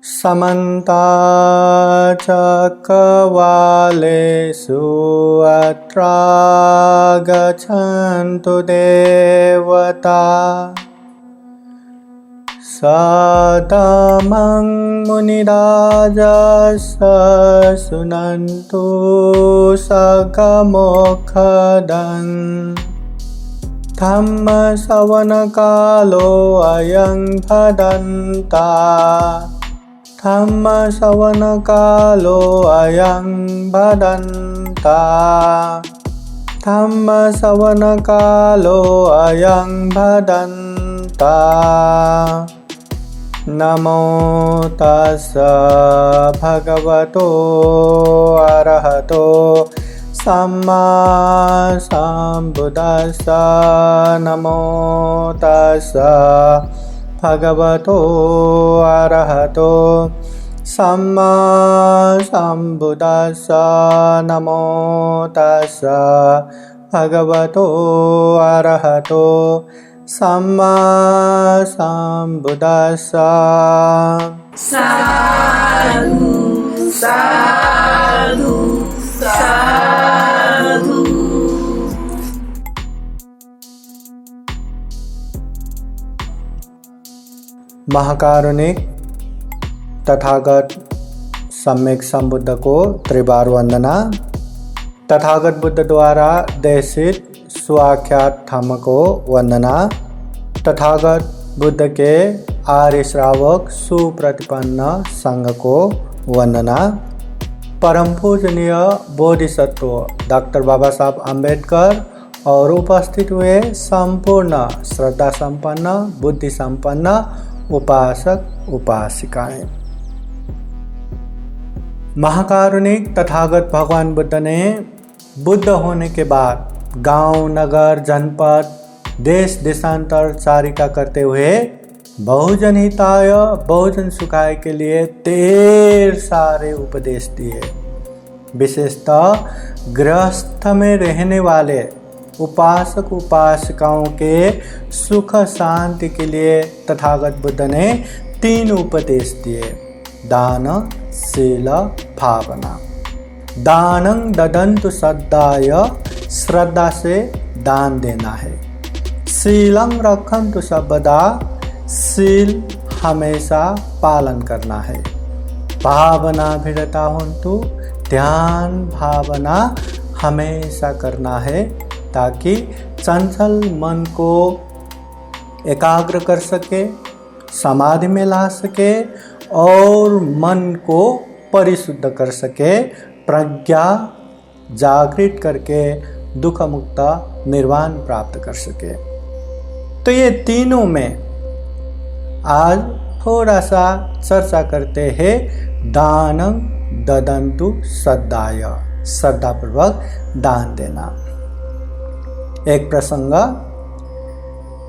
समन्ता चक्रवालेषु अत्रा गच्छन्तु देवता सदमं मुनिराजस शृण्वन्तु सकमोक्षदं धम्मश्रवणकालो अयं भदन्ता धम्मश्रवणकालो अयं भदन्ता धम्मश्रवणकालो अयं भदन्ता नमो तस्स भगवतो अरहतो सम्मा सम्बुद्दस्स नमो तस्स भगवतो अरहतो सम्मा सम्बुद्दस्स नमो तस्स भगवतो अरहतो सम्मा सम्बुद्दस्स। साधु साधु साधु। महाकारुणिक तथागत सम्यक संबुद्ध को त्रिबार वंदना। तथागत बुद्ध द्वारा देशित स्वाख्यात धम्म को वंदना। तथागत बुद्ध के आर्य श्रावक सुप्रतिपन्न संघ को वंदना। परम पूजनीय बोधिसत्व डॉक्टर बाबा साहब अम्बेडकर और उपस्थित हुए संपूर्ण श्रद्धा संपन्न बुद्धि संपन्न उपासक उपासिकाएं। महाकारुणिक तथागत भगवान बुद्ध ने बुद्ध होने के बाद गांव नगर जनपद देश देशांतर चारिका करते हुए बहुजन हिताय बहुजन सुखाय के लिए ढेर सारे उपदेश दिए। विशेषतः गृहस्थ में रहने वाले उपासक उपासिकाओं के सुख शांति के लिए तथागत बुद्ध ने 3 उपदेश दिए। दान शील भावना। दानं ददन्तु श्रद्धाय, श्रद्धा से दान देना है। शीलं रक्षन्तु सर्वदा, शील हमेशा पालन करना है। भावना भिड़ता होन्तु, ध्यान भावना हमेशा करना है ताकि चंचल मन को एकाग्र कर सके, समाधि में ला सके और मन को परिशुद्ध कर सके, प्रज्ञा जागृत करके दुख मुक्त निर्वाण प्राप्त कर सके। तो ये तीनों में आज थोड़ा सा चर्चा करते हैं। दानं ददन्तु श्रद्धाय, श्रद्धापूर्वक दान देना। एक प्रसंग,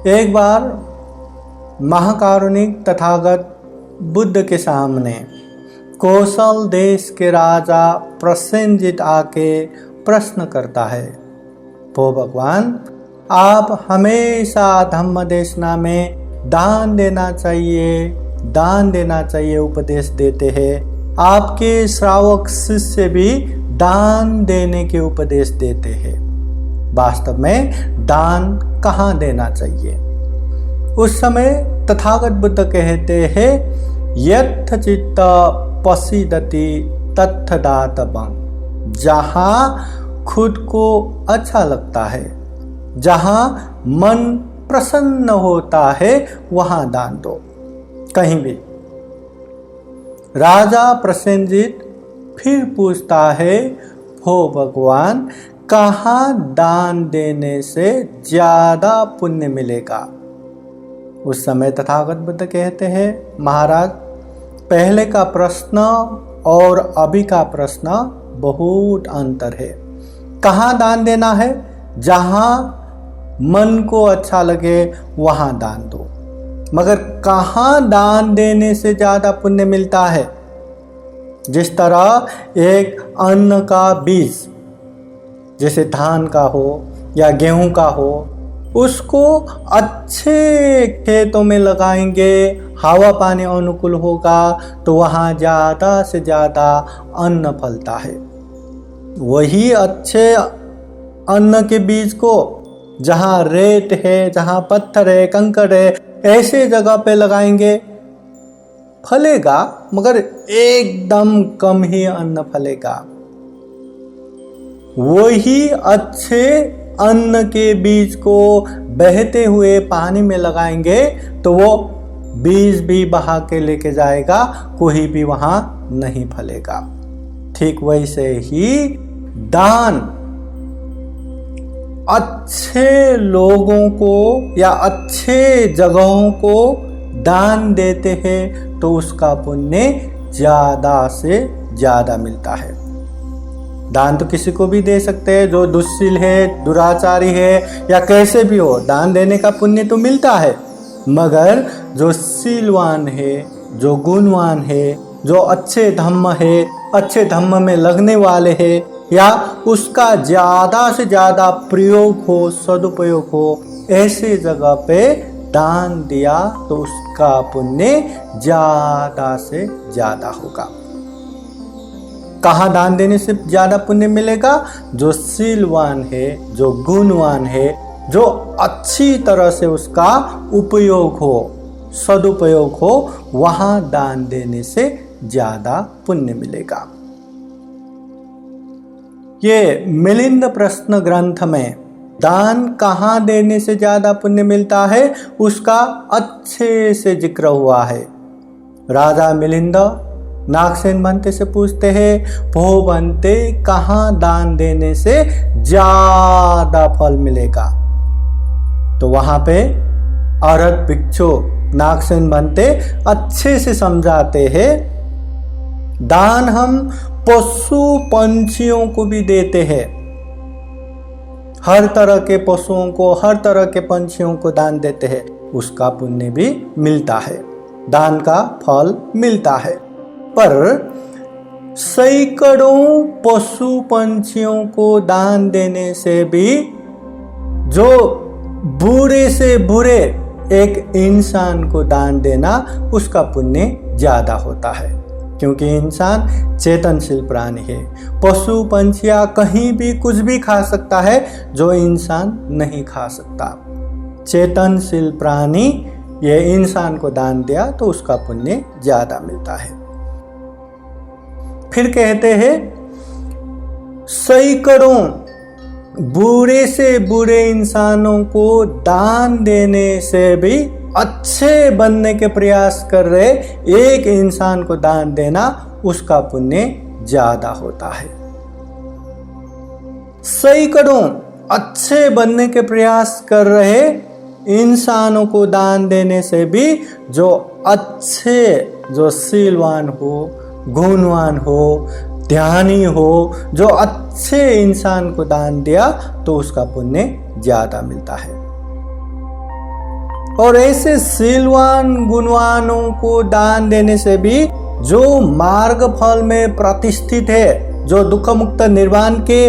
एक बार महाकारुणिक तथागत बुद्ध के सामने कौशल देश के राजा प्रसेनजित आके प्रश्न करता है, वो भगवान आप हमेशा धम्म देशना में दान देना चाहिए उपदेश देते हैं। आपके श्रावक शिष्य भी दान देने के उपदेश देते हैं। वास्तव में दान कहाँ देना चाहिए? उस समय तथागत बुद्ध कहते हैं, यथ चित्त पसीदति तथ दातवं। जहाँ खुद को अच्छा लगता है, जहाँ मन प्रसन्न होता है, वहाँ दान दो, कहीं भी। राजा प्रसेनजित फिर पूछता है, हो भगवान कहाँ दान देने से ज्यादा पुण्य मिलेगा? उस समय तथागत बुद्ध कहते हैं, महाराज पहले का प्रश्न और अभी का प्रश्न बहुत अंतर है। कहाँ दान देना है? जहाँ मन को अच्छा लगे वहाँ दान दो। मगर कहाँ दान देने से ज़्यादा पुण्य मिलता है? जिस तरह एक अन्न का बीज, जैसे धान का हो या गेहूं का हो उसको अच्छे खेतों में लगाएंगे, हवा पानी अनुकूल होगा तो वहाँ ज़्यादा से ज़्यादा अन्न फलता है। वही अच्छे अन्न के बीज को जहाँ रेत है, जहाँ पत्थर है, कंकड़ है, ऐसे जगह पे लगाएंगे, फलेगा मगर एकदम कम ही अन्न फलेगा। वही अच्छे अन्न के बीज को बहते हुए पानी में लगाएंगे तो वो बीज भी बहा के लेके जाएगा, कोई भी वहां नहीं फलेगा। ठीक वैसे ही दान अच्छे लोगों को या अच्छे जगहों को दान देते हैं तो उसका पुण्य ज्यादा से ज्यादा मिलता है। दान तो किसी को भी दे सकते हैं, जो दुष्शील है, दुराचारी है या कैसे भी हो, दान देने का पुण्य तो मिलता है। मगर जो शीलवान है, जो गुणवान है, जो अच्छे धम्म है, अच्छे धम्म में लगने वाले हैं या उसका ज़्यादा से ज़्यादा प्रयोग हो, सदुपयोग हो, ऐसे जगह पे दान दिया तो उसका पुण्य ज़्यादा से ज़्यादा होगा। कहाँ दान देने से ज़्यादा पुण्य मिलेगा? जो शीलवान है, जो गुणवान है, जो अच्छी तरह से उसका उपयोग हो, सदुपयोग हो, वहाँ दान देने से ज़्यादा पुण्य मिलेगा। ये मिलिंद प्रश्न ग्रंथ में दान कहाँ देने से ज़्यादा पुण्य मिलता है उसका अच्छे से जिक्र हुआ है। राजा मिलिंद नागसेन बनते से पूछते हैं, भो बनते कहाँ दान देने से ज्यादा फल मिलेगा? तो वहां पे औरत भिक्षु नागसेन बनते अच्छे से समझाते हैं, दान हम पशु पंछियों को भी देते हैं, हर तरह के पशुओं को, हर तरह के पंछियों को दान देते हैं, उसका पुण्य भी मिलता है, दान का फल मिलता है। पर सैकड़ों पशु पंछियों को दान देने से भी जो बुरे से बुरे एक इंसान को दान देना उसका पुण्य ज्यादा होता है, क्योंकि इंसान चेतनशील प्राणी है। पशु पंछियां कहीं भी कुछ भी खा सकता है जो इंसान नहीं खा सकता। चेतनशील प्राणी ये इंसान को दान दिया तो उसका पुण्य ज्यादा मिलता है। फिर कहते हैं, सैकड़ों बुरे से बुरे इंसानों को दान देने से भी अच्छे बनने के प्रयास कर रहे एक इंसान को दान देना उसका पुण्य ज्यादा होता है। सैकड़ों अच्छे बनने के प्रयास कर रहे इंसानों को दान देने से भी जो अच्छे, जो शीलवान हो, गुणवान हो, ध्यानी हो, जो अच्छे इंसान को दान दिया तो उसका पुण्य ज्यादा मिलता है। और ऐसे शीलवान गुणवानों को दान देने से भी जो मार्ग फल में प्रतिष्ठित है, जो दुख मुक्त निर्वाण के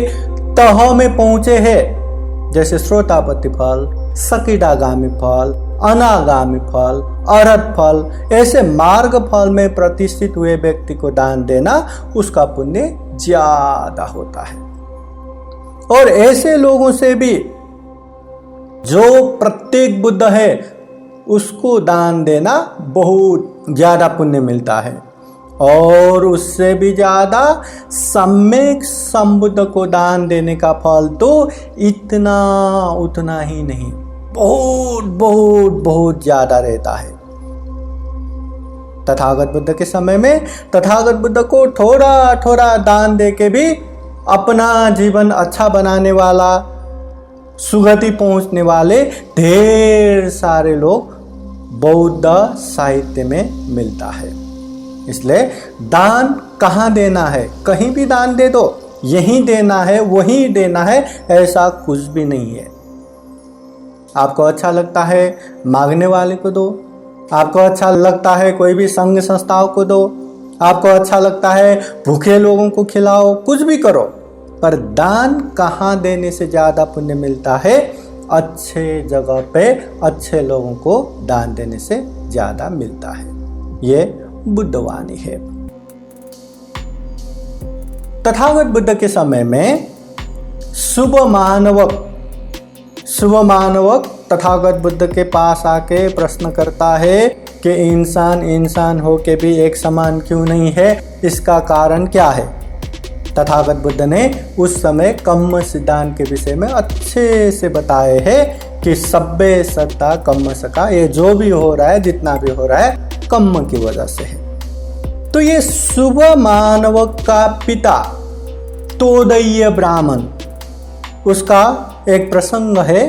तह में पहुंचे हैं, जैसे श्रोतापति फल, सकीडागामी फल, अनागामी फल, अरहत फल, ऐसे मार्ग फल में प्रतिष्ठित हुए व्यक्ति को दान देना उसका पुण्य ज्यादा होता है। और ऐसे लोगों से भी जो प्रत्येक बुद्ध है उसको दान देना बहुत ज्यादा पुण्य मिलता है। और उससे भी ज्यादा सम्यक संबुद्ध को दान देने का फल तो इतना उतना ही नहीं, बहुत बहुत बहुत ज्यादा रहता है। तथागत बुद्ध के समय में तथागत बुद्ध को थोड़ा थोड़ा दान दे के भी अपना जीवन अच्छा बनाने वाला, सुगति पहुंचने वाले ढेर सारे लोग बौद्ध साहित्य में मिलता है। इसलिए दान कहाँ देना है? कहीं भी दान दे दो, यहीं देना है, वहीं देना है, ऐसा कुछ भी नहीं है। आपको अच्छा लगता है मांगने वाले को दो, आपको अच्छा लगता है कोई भी संघ संस्थाओं को दो, आपको अच्छा लगता है भूखे लोगों को खिलाओ, कुछ भी करो, पर दान कहाँ देने से ज्यादा पुण्य मिलता है? अच्छे जगह पे अच्छे लोगों को दान देने से ज्यादा मिलता है। ये बुद्धवाणी है। तथागत बुद्ध के समय में शुभ मानवक तथागत बुद्ध के पास आके प्रश्न करता है कि इंसान होके भी एक समान क्यों नहीं है, इसका कारण क्या है। तथागत बुद्ध ने उस समय कम्म सिद्धांत के विषय में अच्छे से बताए हैं कि सब्बे सत्ता कम्म सका, ये जो भी हो रहा है, जितना भी हो रहा है, कम्म की वजह से है। तो ये शुभ मानव का पिता तोदय ब्राह्मण, उसका एक प्रसंग है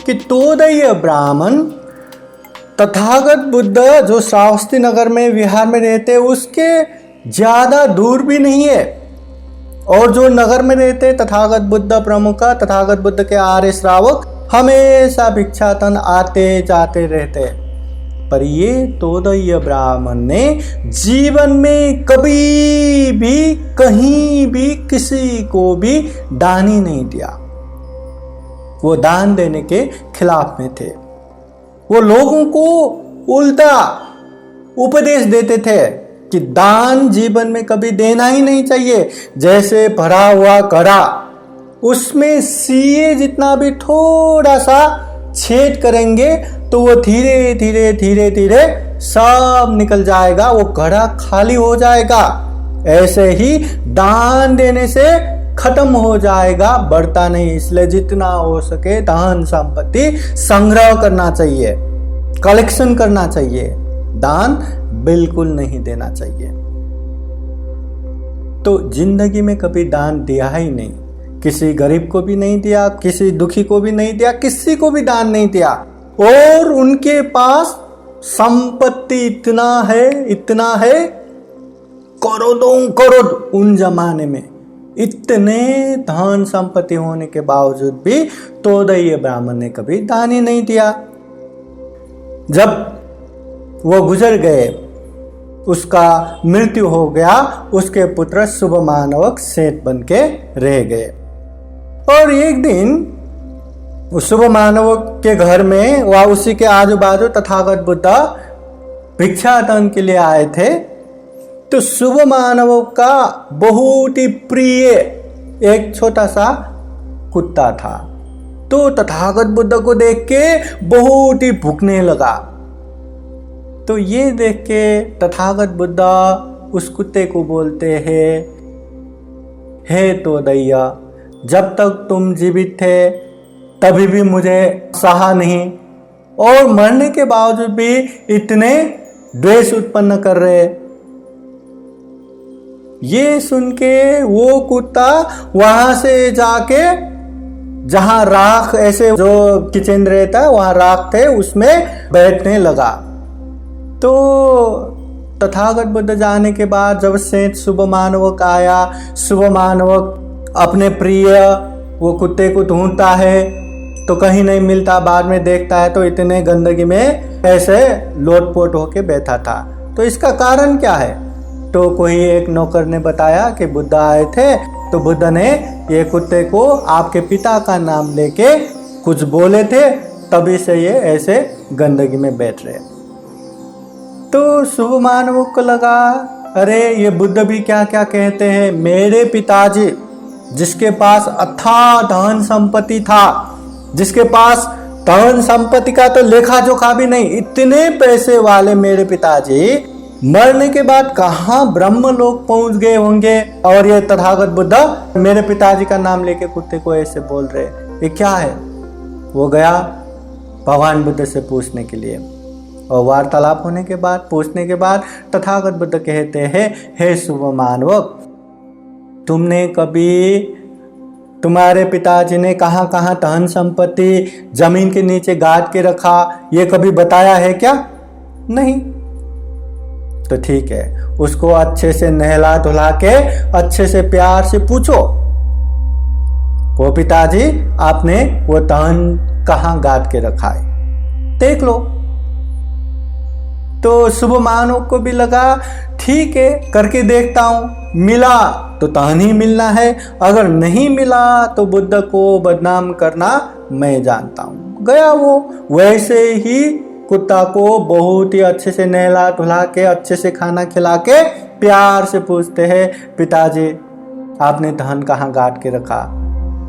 कि तोदय ब्राह्मण तथागत बुद्ध जो श्रावस्ती नगर में विहार में रहते उसके ज्यादा दूर भी नहीं है, और जो नगर में रहते तथागत बुद्ध प्रमुख, तथागत बुद्ध के आर्य श्रावक हमेशा भिक्षाटन आते जाते रहते। पर ये तोदय ब्राह्मण ने जीवन में कभी भी कहीं भी किसी को भी दान ही नहीं दिया। वो दान देने के खिलाफ में थे। वो लोगों को उल्टा उपदेश देते थे कि दान जीवन में कभी देना ही नहीं चाहिए। जैसे भरा हुआ घड़ा, उसमें सीए जितना भी थोड़ा सा छेद करेंगे तो वो धीरे धीरे सब निकल जाएगा, वो घड़ा खाली हो जाएगा। ऐसे ही दान देने से खत्म हो जाएगा, बढ़ता नहीं। इसलिए जितना हो सके दान संपत्ति संग्रह करना चाहिए, कलेक्शन करना चाहिए, दान बिल्कुल नहीं देना चाहिए। तो जिंदगी में कभी दान दिया ही नहीं, किसी गरीब को भी नहीं दिया, किसी दुखी को भी नहीं दिया, किसी को भी दान नहीं दिया। और उनके पास संपत्ति इतना है, करोड़ उन जमाने में इतने धन संपत्ति होने के बावजूद भी तोदय ब्राह्मण ने कभी दान ही नहीं दिया। जब वो गुजर गए, उसका मृत्यु हो गया, उसके पुत्र शुभ मानवक सेठ बन के रह गए। और एक दिन उस शुभ मानवक के घर में व उसी के आजू बाजू तथागत बुद्ध भिक्षाटन के लिए आए थे। तो शुभ मानव का बहुत ही प्रिय एक छोटा सा कुत्ता था। तो तथागत बुद्ध को देख के बहुत ही भूखने लगा। तो ये देख के तथागत बुद्ध उस कुत्ते को बोलते हैं, हे तोदय, जब तक तुम जीवित थे तभी भी मुझे सहा नहीं, और मरने के बावजूद भी इतने द्वेष उत्पन्न कर रहे। ये सुन के वो कुत्ता वहां से जाके जहां राख ऐसे जो किचन रहता है वहां राख थे उसमें बैठने लगा। तो तथागत बुद्ध जाने के बाद जब सेठ शुभ मानवक आया, शुभ मानवक अपने प्रिय वो कुत्ते को ढूंढता है तो कहीं नहीं मिलता, बाद में देखता है तो इतने गंदगी में ऐसे लोटपोट होके बैठा था। तो इसका कारण क्या है? तो कोई एक नौकर ने बताया कि बुद्ध आए थे, तो बुद्ध ने ये कुत्ते को आपके पिता का नाम लेके कुछ बोले थे, तभी से ये ऐसे गंदगी में बैठ रहे। तो शुभ मानव को लगा, अरे ये बुद्ध भी क्या क्या कहते हैं। मेरे पिताजी जिसके पास अथाह धन संपत्ति था, जिसके पास धन संपत्ति का तो लेखा जोखा भी नहीं, इतने पैसे वाले मेरे पिताजी मरने के बाद कहाँ ब्रह्म लोक पहुंच गए होंगे, और ये तथागत बुद्ध मेरे पिताजी का नाम लेके कुत्ते को ऐसे बोल रहे, ये क्या है? वो गया भगवान बुद्ध से पूछने के लिए, और वार्तालाप होने के बाद पूछने के बाद तथागत बुद्ध कहते हैं, हे शुभ मानवक, तुमने कभी तुम्हारे पिताजी ने कहाँ कहाँ धन संपत्ति जमीन के नीचे गाड़ के रखा, ये कभी बताया है क्या? नहीं। तो ठीक है, उसको अच्छे से नहला धुला के अच्छे से प्यार से पूछो, वो पिताजी आपने वो धन कहाँ गाड़ के रखा है, देख लो। तो शुभ मानव को भी लगा ठीक है करके देखता हूँ, मिला तो तहन ही मिलना है, अगर नहीं मिला तो बुद्ध को बदनाम करना मैं जानता हूँ। गया वो। वैसे ही कुत्ता को बहुत ही अच्छे से नहला धुला के अच्छे से खाना खिला के प्यार से पूछते हैं, पिताजी आपने धन कहाँ गाड़ के रखा?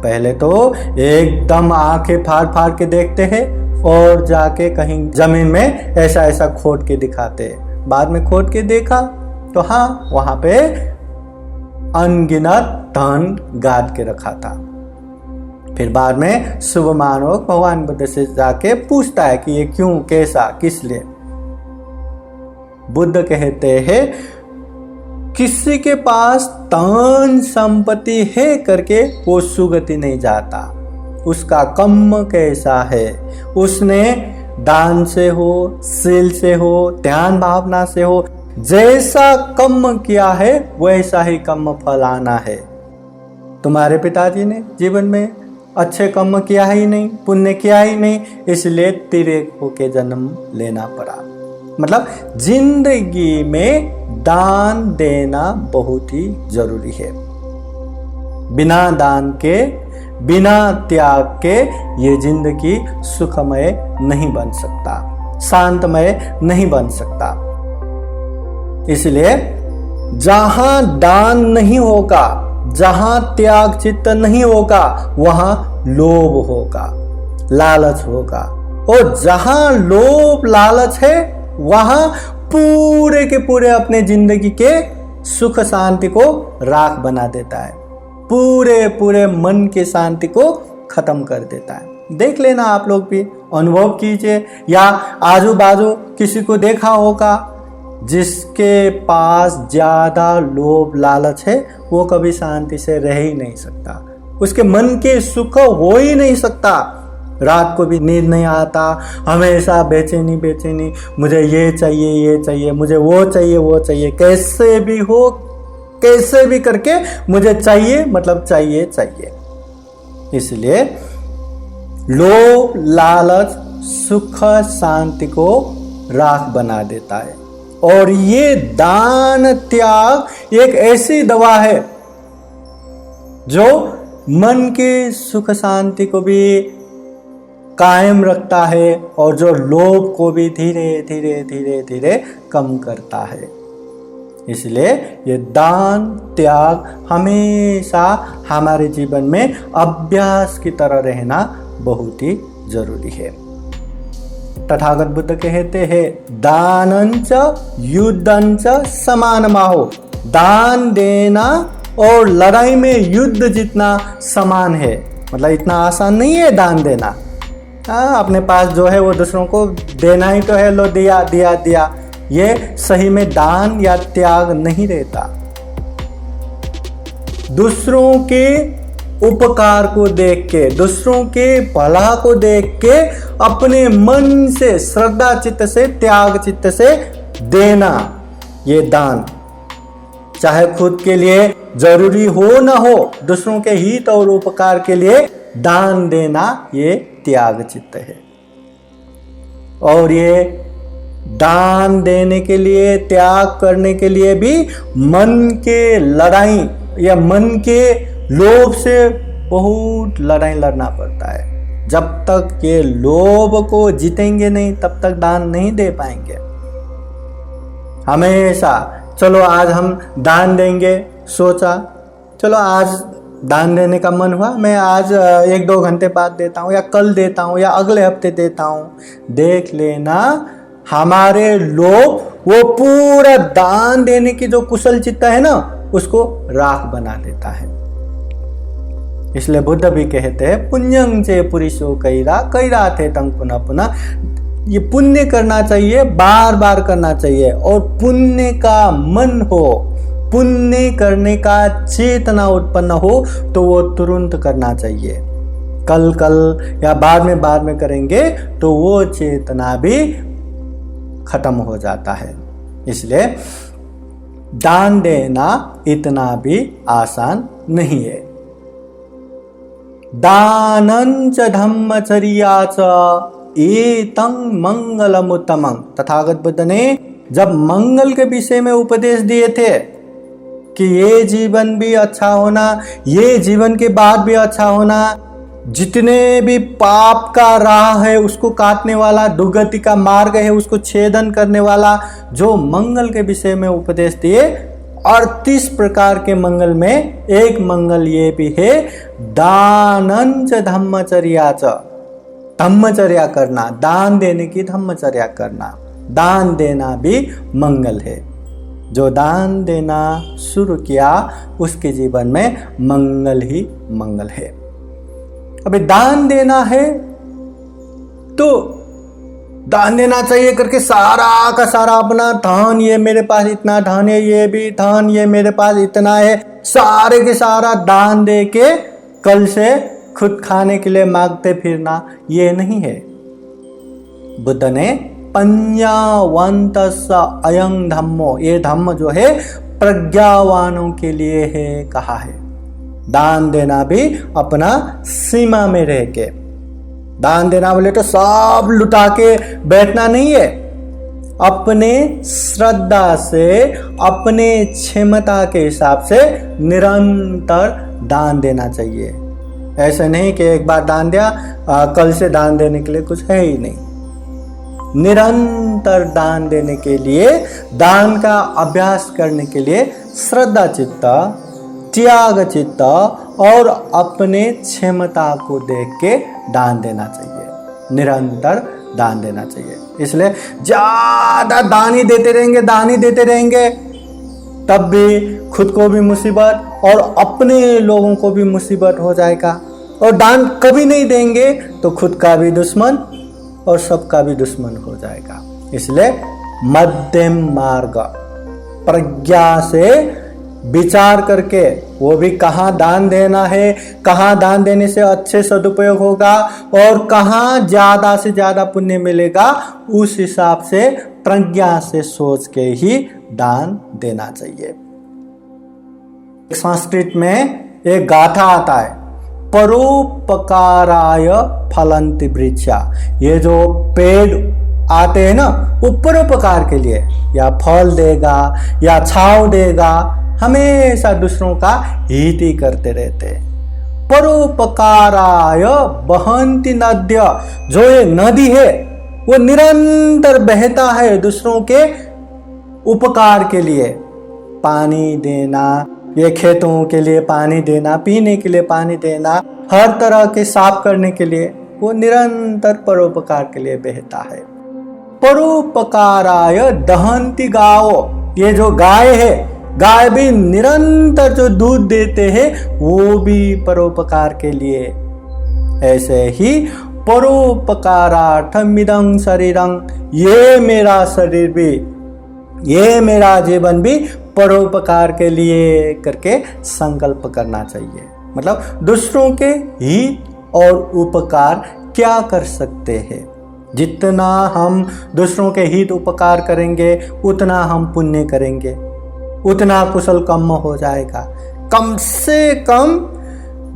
पहले तो एकदम आंखें फाड़ फाड़ के देखते हैं और जाके कहीं जमीन में ऐसा ऐसा खोद के दिखाते हैं। बाद में खोद के देखा तो हाँ, वहां पे अनगिनत धन गाड़ के रखा था। फिर बाद में शुभ मानव भगवान बुद्ध से जाके पूछता है कि ये क्यों, कैसा, किस लिए? बुद्ध कहते हैं किसी के पास धन संपत्ति है करके वो सुगति नहीं जाता, उसका कर्म कैसा है, उसने दान से हो, शील से हो, ध्यान भावना से हो, जैसा कर्म किया है वैसा ही कर्म फल आना है। तुम्हारे पिताजी ने जीवन में अच्छे कर्म किया ही नहीं, पुण्य किया ही नहीं, इसलिए तिर्यक होके जन्म लेना पड़ा। मतलब जिंदगी में दान देना बहुत ही जरूरी है। बिना दान के, बिना त्याग के ये जिंदगी सुखमय नहीं बन सकता, शांतमय नहीं बन सकता। इसलिए जहां दान नहीं होगा, जहां त्याग चित्त नहीं होगा, वहां लोभ होगा, लालच होगा। और जहां लोभ लालच है वहां पूरे के पूरे अपने जिंदगी के सुख शांति को राख बना देता है, पूरे पूरे मन के शांति को खत्म कर देता है। देख लेना, आप लोग भी अनुभव कीजिए, या आजू बाजू किसी को देखा होगा जिसके पास ज्यादा लोभ लालच है, वो कभी शांति से रह ही नहीं सकता, उसके मन के सुख हो ही नहीं सकता। रात को भी नींद नहीं आता, हमेशा बेचैनी बेचैनी, मुझे ये चाहिए, मुझे वो चाहिए, कैसे भी हो, कैसे भी करके मुझे चाहिए, मतलब चाहिए। इसलिए लोभ लालच सुख शांति को राख बना देता है। और ये दान त्याग एक ऐसी दवा है जो मन के सुख शांति को भी कायम रखता है और जो लोभ को भी धीरे धीरे धीरे धीरे कम करता है। इसलिए ये दान त्याग हमेशा हमारे जीवन में अभ्यास की तरह रहना बहुत ही जरूरी है। तथागत बुद्ध कहते हैं दानंच युद्धंच समानमाहो, दान देना और लड़ाई में युद्ध जितना समान है। मतलब इतना आसान नहीं है दान देना। अपने पास जो है वो दूसरों को देना ही तो है, लो दिया दिया दिया, ये सही में दान या त्याग नहीं रहता। दूसरों के उपकार को देख के, दूसरों के भला को देख के अपने मन से, श्रद्धा चित्त से, त्याग चित्त से देना, ये दान। चाहे खुद के लिए जरूरी हो ना हो, दूसरों के हित और उपकार के लिए दान देना, ये त्याग चित्त है। और ये दान देने के लिए, त्याग करने के लिए भी मन के लड़ाई या मन के लोभ से बहुत लड़ाई लड़ना पड़ता है। जब तक ये लोभ को जीतेंगे नहीं तब तक दान नहीं दे पाएंगे। हमेशा चलो आज हम दान देंगे, सोचा चलो आज दान देने का मन हुआ, मैं आज 1-2 घंटे बाद देता हूँ, या कल देता हूँ, या अगले हफ्ते देता हूँ। देख लेना हमारे लोभ वो पूरा दान देने की जो कुशल चित्त है ना, उसको राख बना देता है। इसलिए बुद्ध भी कहते हैं पुण्यं चे पुरुषो कैरा थे तंग पुनः पुनः। ये पुण्य करना चाहिए, बार बार करना चाहिए, और पुण्य का मन हो, पुण्य करने का चेतना उत्पन्न हो तो वो तुरंत करना चाहिए। कल या बाद में करेंगे तो वो चेतना भी खत्म हो जाता है। इसलिए दान देना इतना भी आसान नहीं है। दानंच धम्मचर्या च एतं मंगलमुत्तमं। तथागत बुद्ध ने जब मंगल के विषय में उपदेश दिए थे कि ये जीवन भी अच्छा होना, ये जीवन के बाद भी अच्छा होना, जितने भी पाप का राह है उसको काटने वाला, दुर्गति का मार्ग है उसको छेदन करने वाला, जो मंगल के विषय में उपदेश दिए, 38 प्रकार के मंगल में एक मंगल ये भी है, दानंच धम्मचर्याच, धम्मचर्या करना, दान देने की धम्मचर्या करना। दान देना भी मंगल है। जो दान देना शुरू किया उसके जीवन में मंगल ही मंगल है। अभी दान देना है तो दान देना चाहिए करके सारा का सारा अपना धन, ये मेरे पास इतना धन है, ये भी धन, ये मेरे पास इतना है, सारे के सारा दान दे के कल से खुद खाने के लिए मांगते फिरना, ये नहीं है। बुद्ध ने पंजावंतस अयं धम्मो, ये धम्म जो है प्रज्ञावानों के लिए है कहा है। दान देना भी अपना सीमा में रह के। दान देना बोले तो सब लुटा के बैठना नहीं है, अपने श्रद्धा से, अपने क्षमता के हिसाब से निरंतर दान देना चाहिए। ऐसा नहीं कि एक बार दान दिया कल से दान देने के लिए कुछ है ही नहीं। निरंतर दान देने के लिए, दान का अभ्यास करने के लिए श्रद्धा चित्त, त्याग चित्त और अपने क्षमता को देख के दान देना चाहिए, निरंतर दान देना चाहिए। इसलिए ज्यादा दान ही देते रहेंगे, दान ही देते रहेंगे, तब भी खुद को भी मुसीबत और अपने लोगों को भी मुसीबत हो जाएगा। और दान कभी नहीं देंगे तो खुद का भी दुश्मन और सबका भी दुश्मन हो जाएगा। इसलिए मध्यम मार्ग, प्रज्ञा से विचार करके, वो भी कहाँ दान देना है, कहाँ दान देने से अच्छे सदुपयोग होगा और कहाँ ज्यादा से ज्यादा पुण्य मिलेगा, उस हिसाब से प्रज्ञा से सोच के ही दान देना चाहिए। संस्कृत में एक गाथा आता है, परोपकाराय फलन्ति वृक्षा। ये जो पेड़ आते हैं ना, वो परोपकार के लिए, या फल देगा या छांव देगा, हमेशा दूसरों का हित ही करते रहते हैं। परोपकाराय बहन्ति नद्य, जो ये नदी है वो निरंतर बहता है दूसरों के उपकार के लिए। पानी देना, ये खेतों के लिए पानी देना, पीने के लिए पानी देना, हर तरह के साफ करने के लिए, वो निरंतर परोपकार के लिए बहता है। परोपकाराय दहन्ति गाओ, ये जो गाय है, गाय भी निरंतर जो दूध देते हैं वो भी परोपकार के लिए। ऐसे ही परोपकारार्थमिदं शरीरं, ये मेरा शरीर भी, ये मेरा जीवन भी परोपकार के लिए करके संकल्प करना चाहिए। मतलब दूसरों के हित और उपकार क्या कर सकते हैं, जितना हम दूसरों के हित उपकार करेंगे उतना हम पुण्य करेंगे, उतना कुशल कर्म हो जाएगा। कम से कम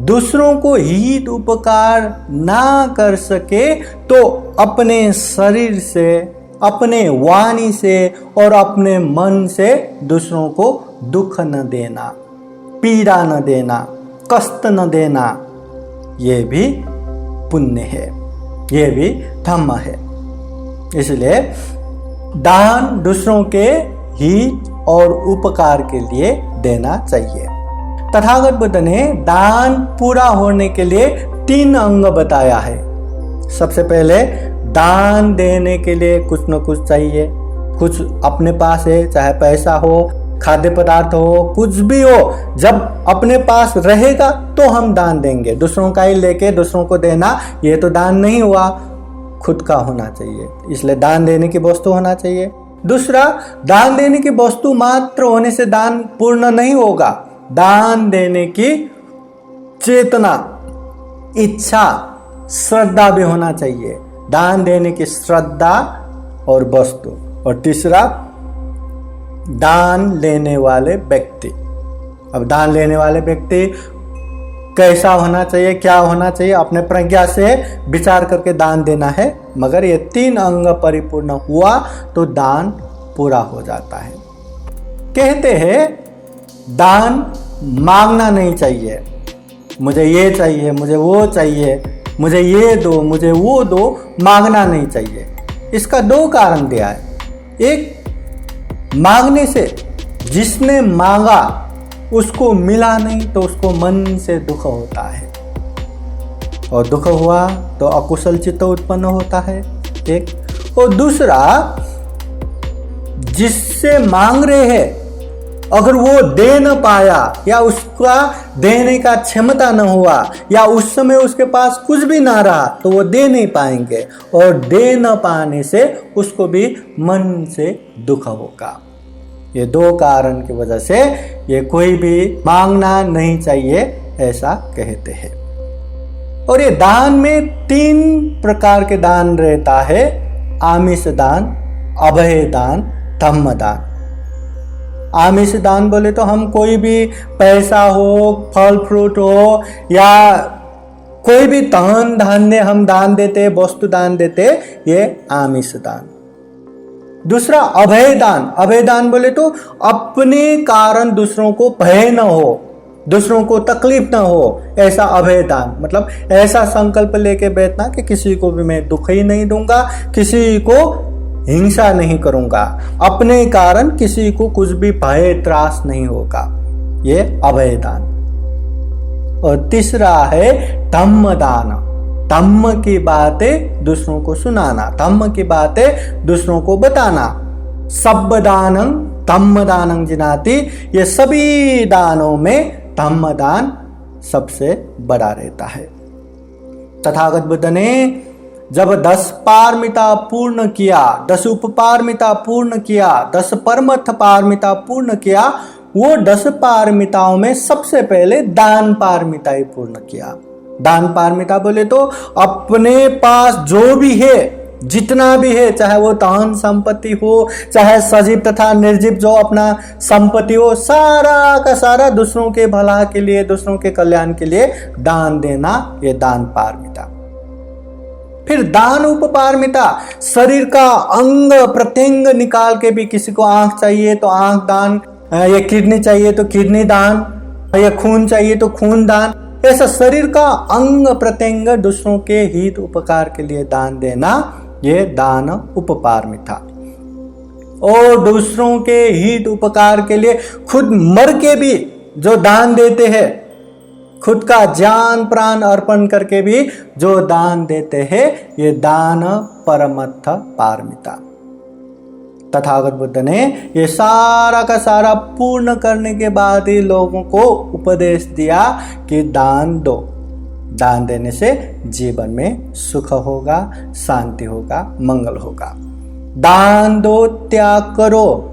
दूसरों को हित उपकार ना कर सके तो अपने शरीर से, अपने वाणी से और अपने मन से दूसरों को दुख न देना, पीड़ा न देना, कष्ट न देना, ये भी पुण्य है, ये भी धर्म है। इसलिए दान दूसरों के हित और उपकार के लिए देना चाहिए। तथागत बुद्ध ने दान पूरा होने के लिए 3 अंग बताया है। सबसे पहले दान देने के लिए कुछ न कुछ चाहिए, कुछ अपने पास है, चाहे पैसा हो, खाद्य पदार्थ हो, कुछ भी हो, जब अपने पास रहेगा तो हम दान देंगे। दूसरों का ही लेके दूसरों को देना, ये तो दान नहीं हुआ, खुद का होना चाहिए। इसलिए दान देने की वस्तु होना चाहिए। दूसरा, दान देने की वस्तु मात्र होने से दान पूर्ण नहीं होगा। दान देने की चेतना, इच्छा, श्रद्धा भी होना चाहिए। दान देने की श्रद्धा और वस्तु। और तीसरा, दान लेने वाले व्यक्ति। अब दान लेने वाले व्यक्ति कैसा होना चाहिए, क्या होना चाहिए, अपने प्रज्ञा से विचार करके दान देना है। मगर ये 3 अंग परिपूर्ण हुआ तो दान पूरा हो जाता है। कहते हैं दान मांगना नहीं चाहिए, मुझे ये चाहिए, मुझे वो चाहिए, मुझे ये दो, मुझे वो दो, मांगना नहीं चाहिए। इसका 2 कारण दिया है। एक, मांगने से जिसने मांगा उसको मिला नहीं तो उसको मन से दुख होता है, और दुख हुआ तो अकुशल चित्त उत्पन्न होता है एक। और दूसरा, जिससे मांग रहे हैं अगर वो दे न पाया या उसका देने का क्षमता न हुआ या उस समय उसके पास कुछ भी ना रहा तो वो दे नहीं पाएंगे, और दे न पाने से उसको भी मन से दुख होगा। ये 2 कारण की वजह से ये कोई भी मांगना नहीं चाहिए, ऐसा कहते हैं। और ये दान में 3 प्रकार के दान रहता है, आमिष दान, अभय दान, धम्म दान। आमिष दान बोले तो हम कोई भी पैसा हो, फल फ्रूट हो या कोई भी धन धान्य हम दान देते, वस्तु दान देते, ये आमिष दान। दूसरा अभय दान। अभय दान बोले तो अपने कारण दूसरों को भय न हो, दूसरों को तकलीफ ना हो, ऐसा अभय दान। मतलब ऐसा संकल्प लेके बैठना कि किसी को भी मैं दुख ही नहीं दूंगा, किसी को हिंसा नहीं करूंगा, अपने कारण किसी को कुछ भी भय त्रास नहीं होगा, ये अभय दान। और तीसरा है धम्म दान। धम्म की बातें दूसरों को सुनाना, धम्म की बातें दूसरों को बताना। सब्ब दानं धम्म दानं जिनाति। ये सभी दानों में धम्म दान सबसे बड़ा रहता है। तथागत बुद्ध ने जब 10 पारमिता पूर्ण किया, 10 उपपारमिता पूर्ण किया, 10 परमर्थ पारमिता पूर्ण किया, वो 10 पारमिताओं में सबसे पहले दान पारमिता ही पूर्ण किया। दान पारमिता बोले तो अपने पास जो भी है, जितना भी है, चाहे वो धन संपत्ति हो, चाहे सजीव तथा निर्जीव जो अपना संपत्ति हो, सारा का सारा दूसरों के भला के लिए, दूसरों के कल्याण के लिए दान देना, ये दान पारमिता। फिर दान उपपारमिता, शरीर का अंग प्रत्यंग निकाल के भी, किसी को आंख चाहिए तो आंख दान, या किडनी चाहिए तो किडनी दान, या खून चाहिए तो खून दान, ऐसा शरीर का अंग प्रत्यंग दूसरों के हित उपकार के लिए दान देना, ये दान उपपारमिता। और दूसरों के हित उपकार के लिए खुद मर के भी जो दान देते हैं, खुद का जान प्राण अर्पण करके भी जो दान देते हैं, ये दान परमर्थ पारमिता। तथागत बुद्ध ने ये सारा का सारा पूर्ण करने के बाद ही लोगों को उपदेश दिया कि दान दो। दान देने से जीवन में सुख होगा, शांति होगा, मंगल होगा। दान दो, त्याग करो।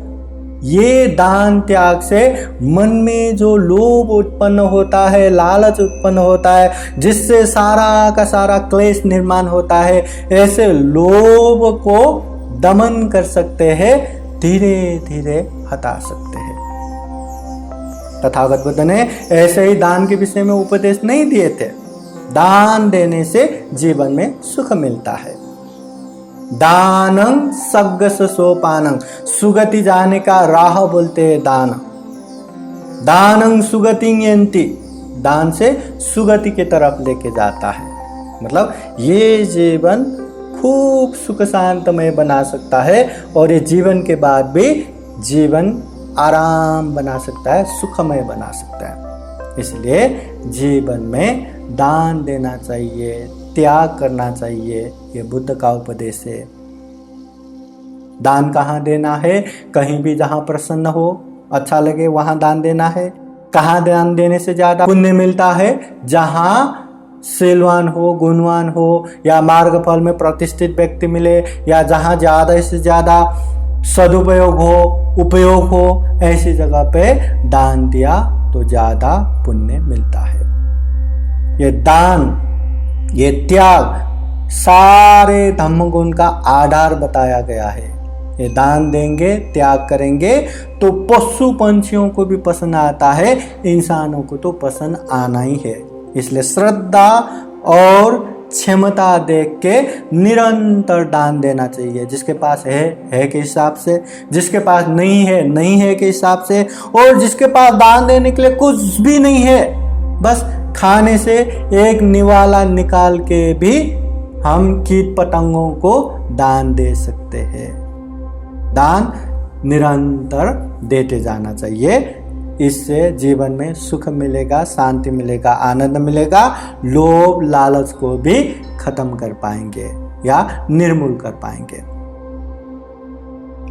ये दान त्याग से मन में जो लोभ उत्पन्न होता है, लालच उत्पन्न होता है, जिससे सारा का सारा क्लेश निर्माण होता है, ऐसे लोभ को दमन कर सकते हैं, धीरे धीरे हटा सकते हैं। तथागत बुद्ध ने ऐसे ही दान के विषय में उपदेश नहीं दिए थे। दान देने से जीवन में सुख मिलता है। दानं सग्गस सोपानं, सुगति जाने का राह बोलते हैं दान। दानं सुगतिं यन्ति, दान से सुगति की तरफ लेके जाता है। मतलब ये जीवन खूब सुख शांतमय बना सकता है, और ये जीवन के बाद भी जीवन आराम बना सकता है, सुखमय बना सकता है। इसलिए जीवन में दान देना चाहिए, त्याग करना चाहिए, ये बुद्ध का उपदेश है। दान कहाँ देना है? कहीं भी जहाँ प्रसन्न हो, अच्छा लगे, वहाँ दान देना है। कहाँ दान देने से ज़्यादा पुण्य मिलता है? जहाँ शीलवान हो, गुणवान हो, या मार्ग फल में प्रतिष्ठित व्यक्ति मिले, या जहाँ ज़्यादा से ज़्यादा सदुपयोग हो, उपयोग हो, ऐसी जगह पे दान दिया तो ज़्यादा पुण्य मिलता है। ये दान, ये त्याग सारे धम्म गुण का आधार बताया गया है। ये दान देंगे, त्याग करेंगे तो पशु पंछियों को भी पसंद आता है, इंसानों को तो पसंद आना ही है। इसलिए श्रद्धा और क्षमता देख के निरंतर दान देना चाहिए। जिसके पास है के हिसाब से, जिसके पास नहीं है के हिसाब से, और जिसके पास दान देने के लिए कुछ भी नहीं है, बस खाने से एक निवाला निकाल के भी हम कीट पतंगों को दान दे सकते हैं। दान निरंतर देते जाना चाहिए। इससे जीवन में सुख मिलेगा, शांति मिलेगा, आनंद मिलेगा, लोभ लालच को भी खत्म कर पाएंगे या निर्मूल कर पाएंगे।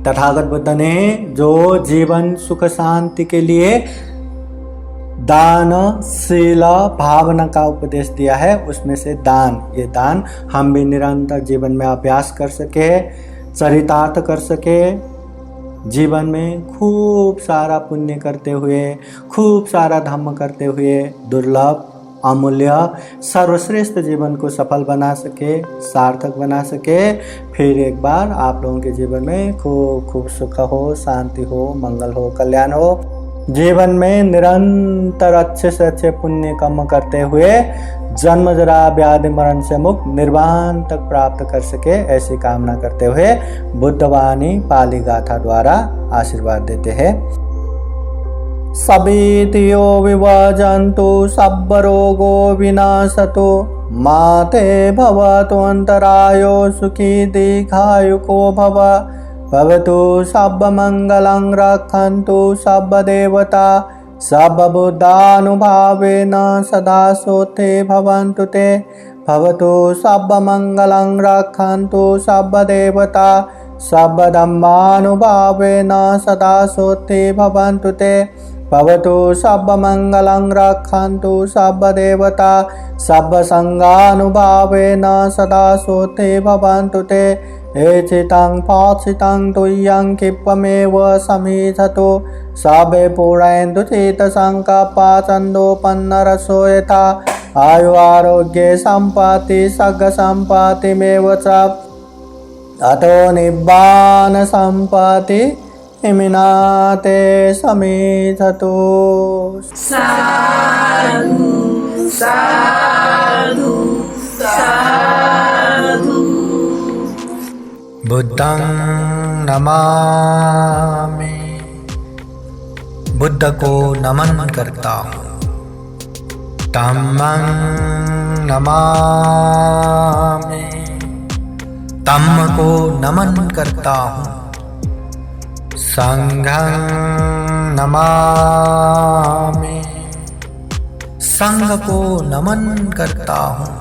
तथागत बुद्ध ने जो जीवन सुख शांति के लिए दानशील भावना का उपदेश दिया है, उसमें से दान, ये दान हम भी निरंतर जीवन में अभ्यास कर सके, चरितार्थ कर सके, जीवन में खूब सारा पुण्य करते हुए, खूब सारा धर्म करते हुए दुर्लभ, अमूल्य, सर्वश्रेष्ठ जीवन को सफल बना सके, सार्थक बना सके। फिर एक बार आप लोगों के जीवन में खूब खूब सुख हो, शांति हो, मंगल हो, कल्याण हो। जीवन में निरंतर अच्छे से अच्छे पुण्य कर्म करते हुए जन्म जरा व्याधि मरण से मुक्त निर्वाण तक प्राप्त कर सके, ऐसी कामना करते हुए बुद्धवाणी पाली गाथा द्वारा आशीर्वाद देते हैं। सबीतियो विभजन्तु सब रोगो विनाशतो माते भवतु अंतरायो सुखी दीर्घायुको भव भवतु सब मंगलं रक्षन्तु सब देवता सब बुद्धानुभावेन सदा सोते भवन्तु ते भवतु सब मंगलं रक्षन्तु सब देवता सब धम्मानुभावेन सदा सोते भवन्तु ते भवतु सब मंगलं रक्षन्तु सब देवता सब संगानुभावेन सदा सोते भवन्तु ते एचितं पाचितं तुय्यं क्षिप्रमेव समीधतो सबे पूरयन्तु चित्तसङ्कल्पा छन्दोपन्नरसो यथा आयु आरोग्ये सम्पत्ति सग सम्पत्तिमेव च अतो निब्बान सम्पत्ति इमिनाते समीधतो। साधु साधु साधु। बुद्धं नमामि, बुद्ध को नमन करता हूँ। धम्मं नमामि, धम्म को नमन करता हूँ। संघं नमामि, संघ को नमन करता हूँ।